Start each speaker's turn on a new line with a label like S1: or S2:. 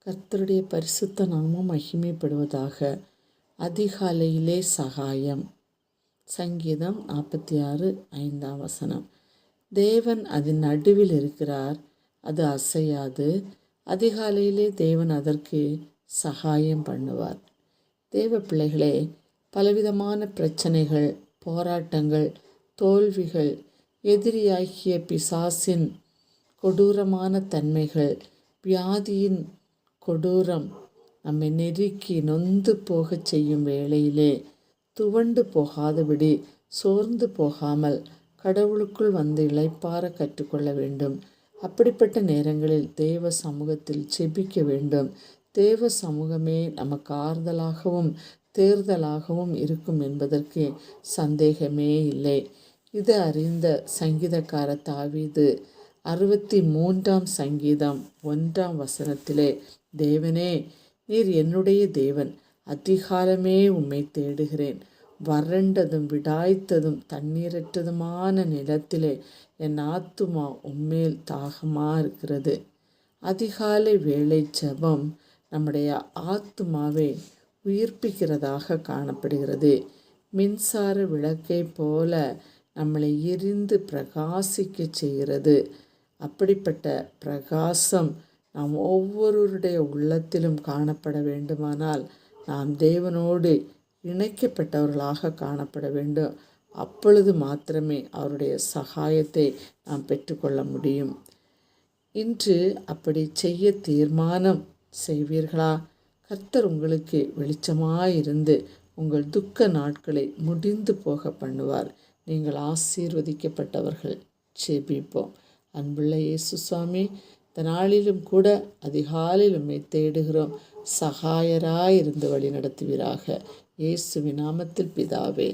S1: கர்த்தருடைய பரிசுத்த நாமம் மகிமைப்படுவதாக. அதிகாலையிலே சகாயம். சங்கீதம் 46:5. தேவன் அதன் நடுவில் இருக்கிறார், அது அசையாது. அதிகாலையிலே தேவன் அதற்கு சகாயம் பண்ணுவார். தேவ பிள்ளைகளே, பலவிதமான பிரச்சனைகள், போராட்டங்கள், தோல்விகள், எதிரியாகிய பிசாசின் கொடூரமான தன்மைகள், வியாதியின் கொடூரம் நம்மை நெருக்கி நொந்து போகச் செய்யும் வேளையிலே துவண்டு போகாதபடி, சோர்ந்து போகாமல் கடவுளுக்குள் வந்து இளைப்பாற கற்றுக்கொள்ள வேண்டும். அப்படிப்பட்ட நேரங்களில் தேவ சமூகத்தில் செபிக்க வேண்டும். தேவ சமூகமே நமக்கு ஆறுதலாகவும் தேர்தலாகவும் இருக்கும் என்பதற்கு சந்தேகமே இல்லை. இது அறிந்த சங்கீதக்கார தாவீது 63 சங்கீதம் 1 தேவனே, நீர் என்னுடைய தேவன், அதிகாலமே உம்மை தேடுகிறேன். வறண்டதும் விடாய்த்ததும் தண்ணீரற்றதுமான நிலத்திலே என் ஆத்துமா உம்மேல் தாகமா இருக்கிறது. அதிகாலை வேளை ஜெபம் நம்முடைய ஆத்துமாவை உயிர்ப்பிக்கிறதாக காணப்படுகிறது. மின்சார விளக்கை போல நம்மளை எரிந்து பிரகாசிக்க செய்கிறது. அப்படிப்பட்ட பிரகாசம் நாம் ஒவ்வொருவருடைய உள்ளத்திலும் காணப்பட வேண்டுமானால் நாம் தேவனோடு இணைக்கப்பட்டவர்களாக காணப்பட வேண்டும். அப்பொழுது மாத்திரமே அவருடைய சகாயத்தை நாம் பெற்றுக்கொள்ள முடியும். இன்று அப்படி செய்ய தீர்மானம் செய்வீர்களா? கர்த்தர் உங்களுக்கு வெளிச்சமாயிருந்து உங்கள் துக்க நாட்களை முடிந்து போக பண்ணுவார். நீங்கள் ஆசீர்வதிக்கப்பட்டவர்கள். ஜெபிப்போம். அன்புள்ள இயேசு சுவாமி, இந்த நாளிலும் கூட அதிகாலையில் உம்மை தேடுகிறோம். சகாயராயிருந்து வழி நடத்துவீராக. இயேசுவின் நாமத்தில் பிதாவே,